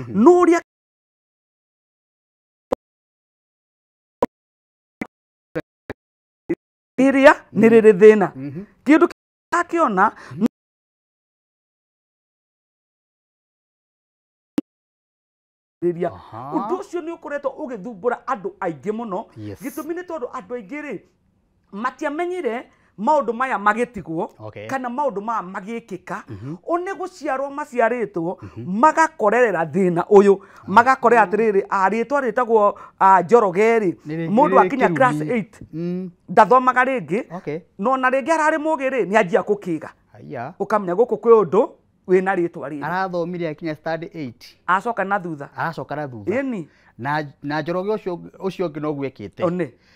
Nuria iria niriri thina kindu akiona undu ucio ni ukuretwo ugithumbura andu aingi muno gitumi ni tondu andu aingi ri matiamenyire maundu maya magitigwo kana maundu maya magikika one guciarwo maciaritwo magakorerera thina uyu magakorera atiriri aritwa ritagwo Njoroge mundu akinya class 8 ndathomaga ringi no na ringi arari mugi ri ni anjia gukiga ukamenya guku kwi undu wina ritwa riri arathomire akinya study 8 acoka na thutha ini na Njoroge ucio ngi no gwekite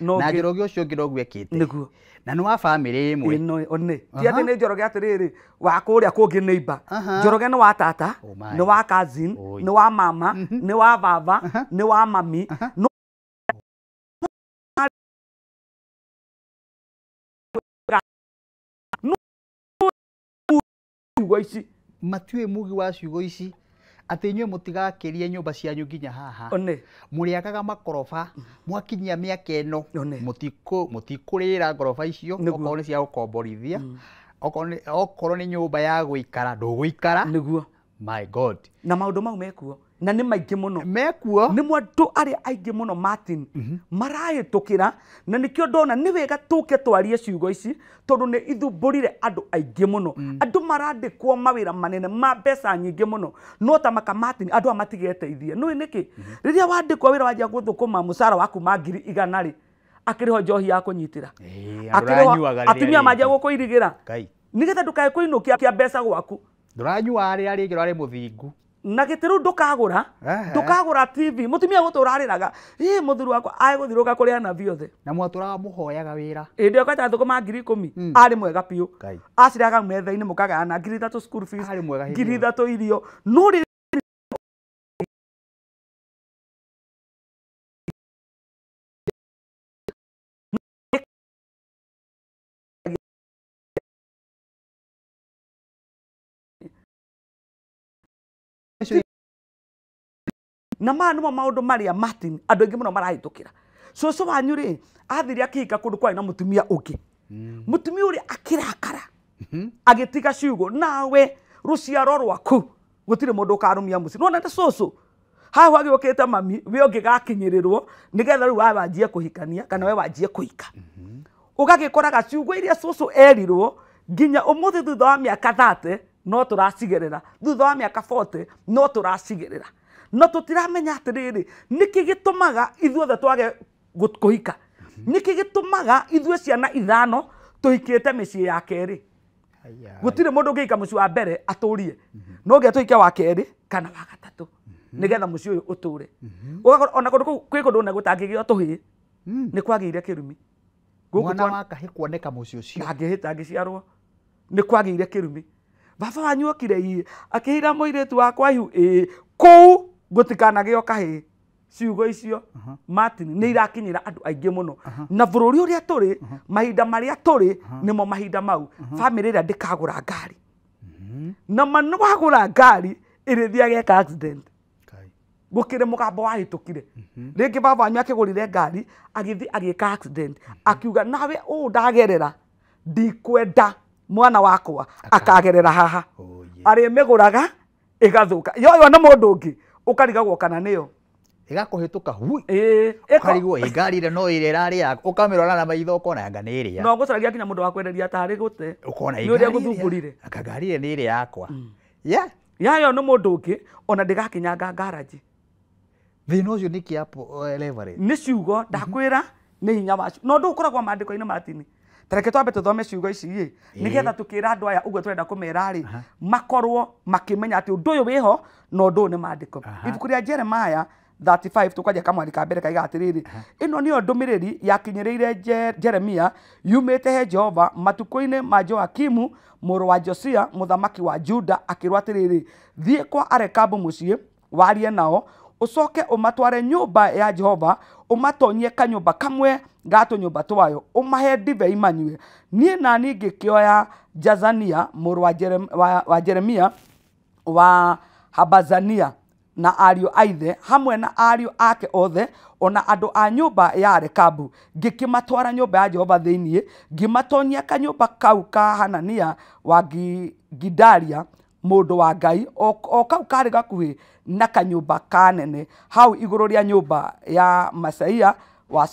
na Njoroge ucio ngi no gwekite niguo na ni wa family imwe ti ati ni Njoroge atiriri wa kuria kungi neighbor Njoroge ni wa tata ni wa cousin ni wa mama ni wa baba ni wa mami matiwe mugi wa ciugo ici ati nywe mutigakirie nyumba cianyu nginya haha muriakaga makorofa mwakinyia miaka eno mutikurira ngorofa icio okorwo ni cia gukomborithia okorwo ni nyumba ya guikara nduguikara niguo my god na maundu mau mekuo na ni maingi muno mekuo ni mwandu ari aingi muno Martin marahitukira na nikio ndona ni wega tuke twarie ciugo ici tondu ni ithumburire andu aingi muno andu marandikwo mawira manene ma mbeca nyingi muno no ta maka Martin andu amatigeteithie no niki riria wandikwo wira wajia guthukuma musara waku ma 100 ri akiriho njohi ya kunyitira atumia majia gukuirigira nigetha ndukae kuinukia kia mbeca gwaku nduranyua ari rari muthingu na gitiru ndukagura TV mutumia guturariraga muthuru wakwa ai guthiruka kuria na biothe na mwaturaga muhoyaga wira ndio kata thukuma 10,000 ari mwega piu aciraga metha-ini mukagana 3,000 school fees 3,000 irio no na manuma maundu maria Martin andu aingi muno marahitukira cucu wanyu ri athiri akihika kundu kwai na mutumia ungi mutumia uri akirakara agitiga ciugo nawe ruciaro rwaku gutire mundu ukarumia muci no nenda cucu haha wagiukite mami we ungigakinyirirwo nigetha riu wae wanjie kuhikania kana we wanjie kuhika ugagikoraga ciugo iria cucu erirwo nginya umuthi thutha wa miaka 30 no turacigerera thutha wa miaka 40 no turacigerera no tutiramenya atiriri niki gitumaga ithuothe twage kuhika niki gitumaga ithue ciana ithano tuhikite micii ya keri gutire mundu ngiika muci wa mbere aturie no nge tuhike wa keri kana wa gatatu nigetha muci uyu uture ona kundu kwi kundu na gutangigio tuhi ni kwagiire kirumi mwana wa kahi kuoneka muci ucio angihita angiciarwo ni kwagiire kirumi baba wanyu okire akihira muiritu wakwa ihu kuu gutikanagio kahi ciugo icio Martin ni irakinyira andu aingi muno na bururi uria turi mahinda maria turi nimo mahinda mau family ria ndikagura ngari na manu wagura ngari irithia geka accident gukire mugambo wahitukire ringi baba wanyu akigurire ngari agithi agika accident akiuga nawe ndagerera ndikwenda mwana wakwa akagerera haha ari meguraga igathuka yo na mundu ungi ukarigagwo kana niyo igakuhituka hui ukarigwo ngari ile no ile rari yako ukamirora na maitho ukona yanga ni ile no gucaragia kinya mundu wa kwenderia tari gute ukona ngari ile guthumburire akagari ile ni ile yakwa yo no mundu ungi ona ndigakinyanga garage thina ucio niki hapo leverage ni ciugo ndakwira ni hinya wacio no ndukoragwo mandiko-ini Martin tareke twambe tuthome ciugo ici nigetha tukira andu aya uguo turenda kumera ri makorwo makimenya ati undu uyu wiho no undu ni mandiko ibuku ria Jeremiah 35 tukwaje kamwandika mbere kaiga atiriri ino niyo ndumiriri yakinyiriire Jeremia yumite he Jehova matuko-ini ma Joakimu muru wa Josia muthamaki wa Juda akirwa atiriri thie kwa Arekabu mucii warie nao ucoke umatware nyumba ya Jehova umatonyie kanyumba kamwe gato nyumba twayo umahe ndibei manyue nie na ningi kioya Jazania mũrũ wa Jeremia wa Habazania na ariũ aithe hamwe na ariũ ake othe ona andũ a nyũmba ya Rekabu ngĩkĩmatwara nyũmba ya Jehova thĩinĩ ngĩmatonyia kanyũmba kau ka Hanania wa Gidalia mũndũ wa Ngai o kau karĩ gakuhĩ na kanyũmba kanene hau igũrũ rĩa nyũmba ya Masaia wa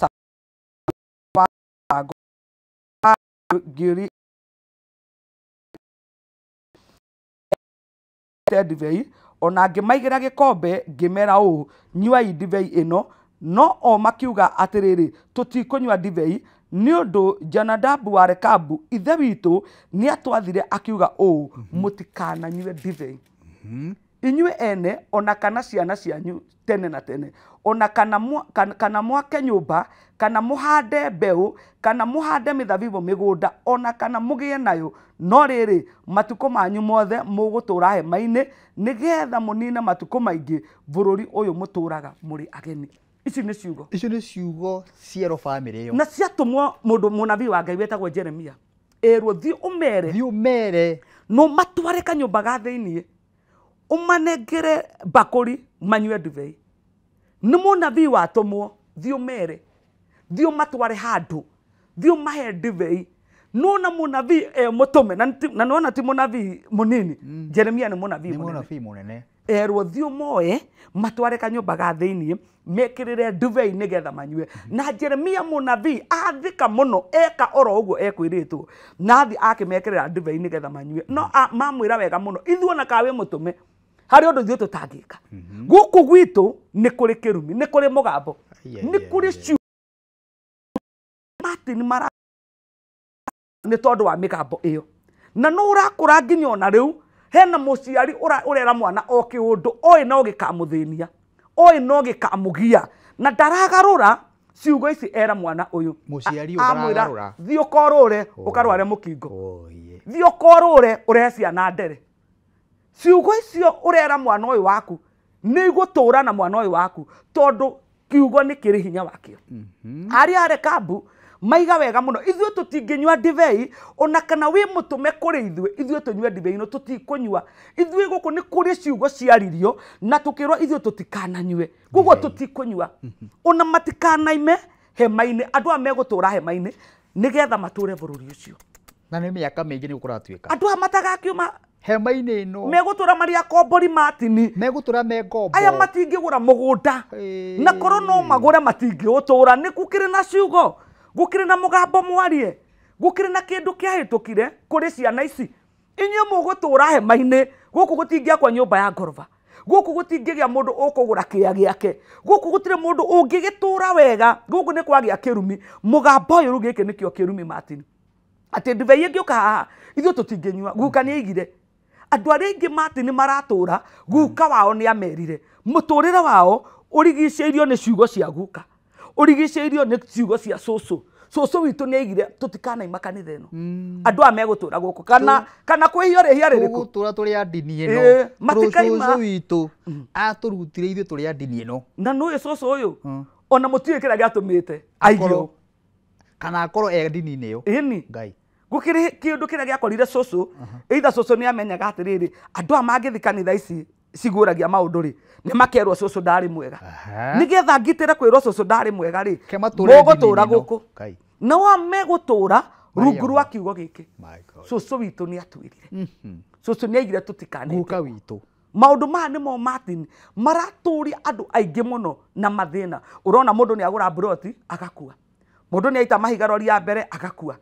ndibei ona ngĩmaigĩra gĩkombe ngĩmera ũũ nyuai ndibei ĩno no o makiuga atĩrĩrĩ tũtikũnyua ndibei nĩ ũndũ Jonadabu wa Rekabu ithe witũ nĩ atwathire akiuga ũũ mũtikananyue ndibei inyue ene ona kana ciana cianyu tene na tene ona kana mwake nyũmba kana mũhande mbeũ kana mũhande mĩthabibũ mĩgũnda ona kana mũgĩe nayo no rĩrĩ matukũ manyu mothe mũgũtũra hema-inĩ nĩgetha mũnine matukũ maingĩ bũrũri ũyũ mũtũraga mũrĩ ageni. Ici nĩ ciugo ciero family yo na ciatũmwo mũndũ mũnabii wa Ngai wetagwo Jeremia erwo thiĩ ũmere no matware kanyũmba ga thĩinĩ umanengere bakuri manyue ndibei nĩ mũnabii watũmwo thiĩ ũmere thiĩ ũmatware handũ thiĩ ũmahe ndibei nona mũnabii mũtũme na nona ti mũnabii mũnini Jeremia nĩ mũnabii mũnene erwo thiĩ ũmoe matware kanyũmba ga thĩinĩ mekĩrĩre ndibei nĩgetha manyue na Jeremia mũnabii athika mũno eka oro ũguo ekwĩrĩtwo na athi akĩmekĩrĩra ndibei nĩgetha manyue no mamwĩra wega mũno ithuĩ ona kawe mũtũme hari ũndũ ithuĩ tũtangĩka gũkũ gwitũ nĩ kũrĩ kĩrumi nĩ kũrĩ mũgambo nĩ kũrĩ Martin mara nĩ tondũ wa mĩgambo ĩyo na no ũrakũra nginya ona rĩu hena mũciari ũrera mwana o kĩũndũ oĩ no gĩkamũthĩnia oĩ no gĩkamũgia na ndaragarũra ciugo ici era mwana ũyũ mũciari ũndaragarũra thiĩ ũkorũre ũkarware mũkingo thiĩ ũkorũre ũrehe ciana ndere ciugo icio ũrera mwana ũyũ waku nĩ igũtũra na mwana ũyũ waku tondũ kiugo nĩ kĩrĩ hinya wakĩo arĩa a Rekabu maiga wega mũno ithuĩ tũtingĩnyua ndibei ona kana wĩ mũtũme kũrĩ ithuĩ tũnyue ndibei no tũtikũnyua ithuĩ gũkũ nĩ kũrĩ ciugo ciaririo na tũkĩrwo ithuĩ tũtikananyue koguo tũtikũnyua ona matikanaime hema-inĩ andũ a megũtũra hema-inĩ nĩgetha matũre bũrũri ũcio na nĩ mĩaka mĩingĩ nĩ gũkũratuĩka andũ a matagakiuma hema-inĩ ĩno megũtũra marĩ akombori Martin megũtũra mengombo aya matingĩgũra mũgũnda na korwo no magũre matingĩũtũra nĩ gũkĩrĩ na ciugo gũkĩrĩ na mũgambo mwarie gũkĩrĩ na kĩndũ kĩahĩtũkire kũrĩ ciana ici inyuĩ mũgũtũra hema-inĩ gũkũ gũtingĩakwa nyũmba ya ngoroba gũkũ gũtingĩgĩa mũndũ ũkũgũra kĩya gĩake gũkũ gũtirĩ mũndũ ũngĩgĩtũra wega gũkũ nĩ kwagĩa kĩrumi mũgambo ũyũ rĩu gĩkĩ nĩkĩo kĩrumi Martin atĩ ndibei ĩngĩũka haha ithuĩ tũtingĩnyua guka nĩ aigire andũ arĩa aingĩ Martin maratũra guka wao nĩ amerire mũtũrĩre wao ũrigicĩirio nĩ ciugo cia guka ũrigicĩirio nĩ ciugo cia cũcũ witũ nĩ aigire tũtikanaima kanitha ĩno andũ a megũtũra gũkũ kana kwĩhia rĩhia rĩrĩkũ gũtũra tũrĩ a ndini ĩno cũcũ witũ atũrutire ithuĩ tũrĩ a ndini ĩno na nũĩ cũcũ ũyũ ona mũtiũĩ kĩrĩa gĩatũmĩte aigio kana akorwo e ndini-inĩ ĩyo ĩni Ngai gũkĩrĩ kĩndũ kĩrĩa gĩakorire cũcũ either cũcũ nĩ amenyaga atĩrĩrĩ andũ a mangĩthi kanitha ici cigũragia maũndũ rĩ nĩ makerwo cũcũ ndarĩ mwega nĩgetha ngitĩre kwĩrwo cũcũ ndarĩ mwega rĩ mũgũtũra gũkũ no megũtũra rungu rwa kiugo gĩkĩ cũcũ witũ nĩ atwĩrire cũcũ nĩ aigire tũtikanĩte guka witũ maũndũ maya nĩmo Martin maratũria andũ aingĩ mũno na mathĩna ũrona mũndũ nĩ agũra broti agakua mũndũ nĩ aita mahiga rori ya mbere agakua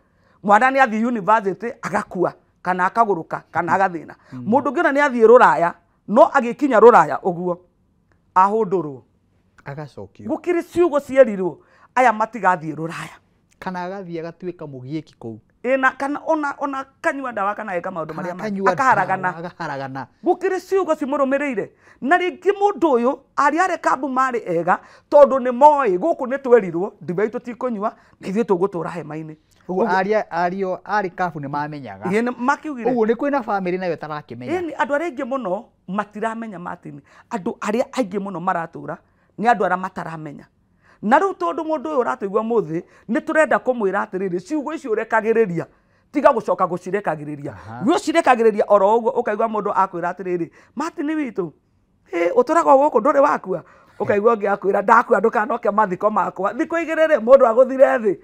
mwana nĩ athiĩ university agakua kana akagũrũka kana agathĩna mũndũ ũngĩ ona nĩ athiĩ rũraya no agĩkinya rũraya ũguo ahũndũrwo agacokio gũkĩrĩ ciugo cierirwo aya matigathiĩ rũraya kana agathiĩ agatuĩka mũgiĩki kũu ĩna kana ona kanyua ndawa kana eka maũndũ marĩa akaharagana gũkĩrĩ ciugo cimũrũmĩrĩire na rĩngĩ mũndũ ũyũ arĩa a Rekabu marĩ ega tondũ nĩ moĩ gũkũ nĩ twerirwo ndibei tũtikũnyua na ithuĩ tũgũtũra hema-inĩ ũguo ariũ a Rekabu nĩ mamenyaga makiugire ũguo nĩ kwĩna bamĩrĩ nayo ĩtarakĩmenya andũ arĩa aingĩ mũno matiramenya Martin andũ arĩa aingĩ mũno maratũra nĩ andũ arĩa mataramenya na rĩu tondũ mũndũ ũyũ ũratũigua mũthĩ nĩ tũrenda kũmwĩra atĩrĩrĩ ciugo icio ũrekagĩrĩria tiga gũcoka gũcirekagĩrĩria we ũcirekagĩrĩria oro ũguo ũkaigua mũndũ akwĩra atĩrĩrĩ Martin witũ ũtũraga gũkũ ndũrĩ wakua ũkaigua ũngĩ akwĩra ndakua ndũkanoke mathiko makwa thikũ igĩrĩ mũndũ agũthire thĩ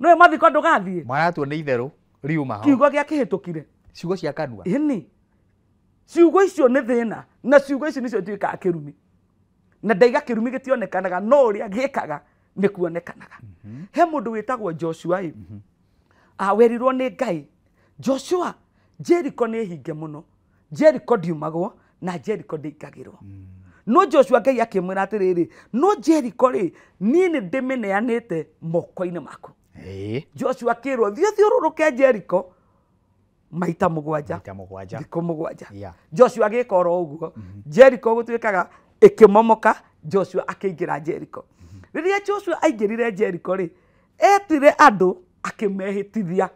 nĩwe mathiko ndũgathiĩ maratwo nĩ itherũ riuma ho kiugo gĩakĩhĩtũkire ciugo cia kanua ĩni ciugo icio nĩ thĩna na ciugo icio nĩcio ituĩkaga kĩrumi na ndaiga kĩrumi gĩtionekanaga no ũrĩa gĩkaga nĩ kuonekanaga he mũndũ wĩtagwo Joshua werirwo nĩ Ngai Joshua Jericho nĩ hinge mũno Jericho ndiumagwo na Jericho ndĩingagĩrwo no Joshua Ngai akĩmwĩra atĩrĩrĩ no Jericho rĩ niĩ nĩ ndĩmĩneanĩte moko-inĩ maku Joshua akĩrwo thiũrũrũke Jericho maita mũgwanja thikũ mũgwanja Joshua agĩka oro ũguo Jericho gũtuĩkaga ĩkĩmomoka Joshua akĩingĩra Jericho rĩrĩa Joshua aingĩrire Jericho rĩ etire andũ akĩmehĩtithia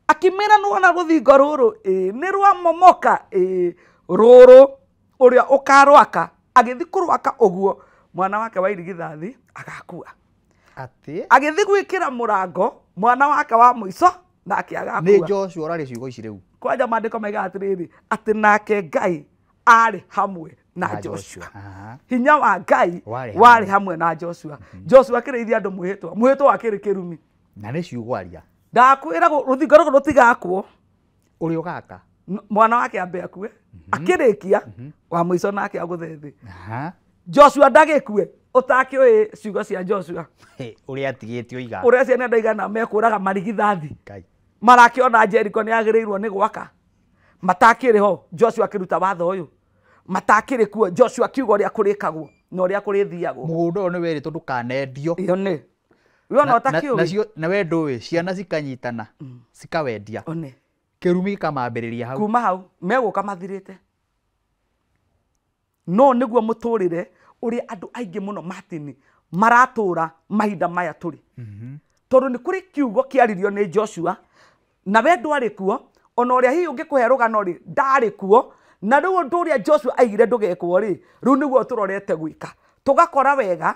akĩmera nũona rũthingo rũrũ nĩ rwamomoka rũrũ ũrĩa ũkarwaka agĩthi kũrwaka ũguo mwana wake wa irigithathi agakua agĩthi gwĩkĩra mũrango mwana wake wa mũico nake agakua nĩ Joshua ũrarĩ ciugo ici rĩu kwanja maandĩko maiga atĩrĩrĩ atĩ nake Ngai arĩ hamwe na Joshua hinya wa Ngai warĩ hamwe na Joshua Joshua akĩrĩithia andũ mwĩhĩtwa akĩrĩ kĩrumi na nĩ ciugo aria ndakwĩra rũthingo rũrũ rũtigakwo ũrĩa ũgaka mwana wake ambe akue akĩrĩkia wa mũico nake agũthe thĩ Joshua ndagĩkue ũtakĩoĩ ciugo cia Joshua ũrĩa atigĩte oiga ũrĩa ciana ndaigana mekũraga marigithathi marakĩona Jericho nĩ agĩrĩirwo nĩ gwaka matakĩrĩ ho Joshua akĩruta watho ũyũ matakĩrĩ kuo Joshua kiugo ũrĩa kũrĩkagwo na ũrĩa kũrĩthiagwo mũgũnda ũyũ nĩ wĩrĩtwo ndũkanendio ĩyo nĩ wĩona ũtakĩũĩ na wendo ũyũ ciana cikanyitana cikawendia kĩrumi gĩkamambĩrĩria hau kuma hau megũka mathirĩte no nĩguo mũtũrĩre ũrĩa andũ aingĩ mũno Martin maratũra mahinda maya tũrĩ tondũ nĩ kũrĩ kiugo kĩaririo nĩ Joshua na we ndwarĩ kuo ona ũrĩa hihi ũngĩkũhe rũgano rĩ ndarĩ kuo na rĩu ũndũ ũrĩa Joshua aigire ndũgekwo rĩ rĩu nĩguo tũrorete gwĩka tũgakora wega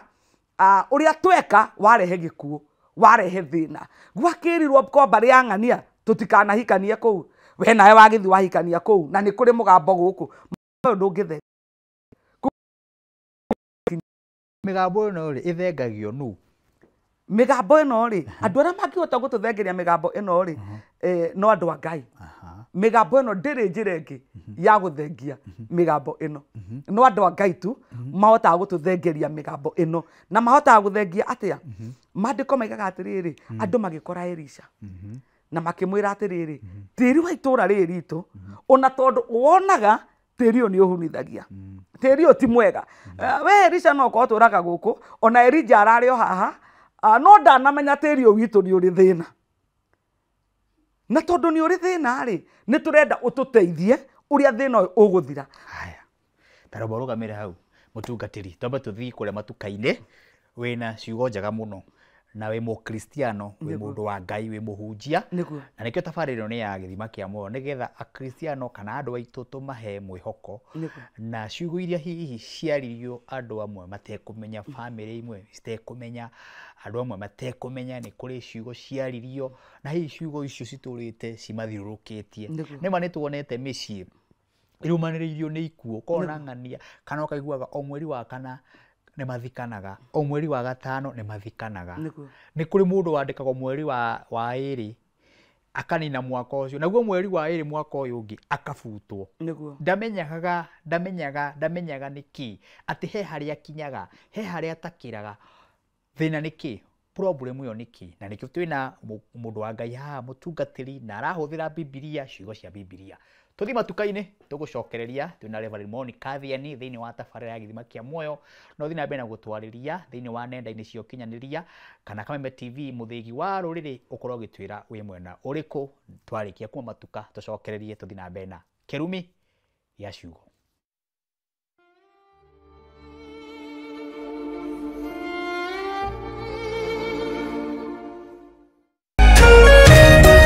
ũrĩa tweka warehe gĩkuũ warehe thĩna gwakĩrirwo kwamba rĩa ng'ania tũtikanahikanie kũu we nawe wagĩthi wahikania kũu na nĩ kũrĩ mũgambo gũkũ ndũngĩthe mĩgambo ĩno rĩ ĩthengagio nũ mĩgambo ĩno rĩ andũ arĩa mangĩhota gũtũthengeria mĩgambo ĩno rĩ no andũ a Ngai mĩgambo ĩno ndĩrĩ njĩra ĩngĩ ya gũthengia mĩgambo ĩno no andũ a Ngai tu mahotaga gũtũthengeria mĩgambo ĩno na mahotaga gũthengia atĩa maandĩko maigaga atĩrĩrĩ andũ magĩkora Elisha na makĩmwĩra atĩrĩrĩ tĩri wa itũũra rĩrĩ ritũ ona tondũ wonaga tĩri ũyũ nĩ ũhunithagia tĩri ũyũ ti mwega we Elisha no korwo tũraga gũkũ ona Elijah ararĩ o haha no ndanamenya tĩri ũyũ witũ nĩ ũrĩ thĩna na tondũ nĩ ũrĩ thĩna rĩ nĩ tũrenda ũtũteithie ũrĩa thĩna ũyũ ũgũthira haya taramba ũrũgamĩre hau mũtungatĩri twambe tũthiĩ kũrĩa matuka-inĩ wĩna ciugo njega mũno na wĩ mũkristiano wĩ mũndũ wa Ngai wĩ mũhunjia na nĩkĩo tabarĩra ĩno nĩ ya gĩthima kĩa muoyo nĩgetha akristiano kana andũ aitũ tũmahe mwĩhoko na ciugo iria hihi ciaririo andũ amwe matekũmenya bamĩrĩ imwe citekũmenya andũ amwe matekũmenya nĩ kũrĩ ciugo ciaririo na hihi ciugo icio citũrĩte cimathiũrũrũkĩtie nĩma nĩ tuonete mĩciĩ ĩrũmanĩrĩirio nĩ ikuũ kona ng'ania kana ũkaiguaga o mweri wa kana nĩ mathikanaga o mweri wa gatano nĩ mathikanaga nĩ kũrĩ mũndũ wandĩkagwo mweri wa ĩrĩ akanina mwaka ũcio naguo mweri wa ĩrĩ mwaka ũyũ ũngĩ akabutwo ndamenyaga nĩkĩ atĩ he harĩa akinyaga he harĩa atakĩraga thĩna nĩkĩ problem ĩyo nĩkĩ na nĩkĩo twĩna mũndũ wa Ngai haha mũtungatĩri na arahũthĩra Bibilia ciugo cia Bibilia tuthi matuka-inĩ tũgũcokereria twĩna Reverend Monica Thiani thĩinĩ wa tabarĩra ya gĩthima kĩa muoyo no thiĩ na mbere na gũtwarĩria thĩinĩ wa nenda-inĩ cia ũkinyanĩria kana Kameme TV mũthĩgi wa rũrĩrĩ ũkorwo ũgĩtwĩra wĩ mwena ũrĩkũ twarĩkia kuma matuka tũcokererie tũthi na mbere na kĩrumi ya ciugo.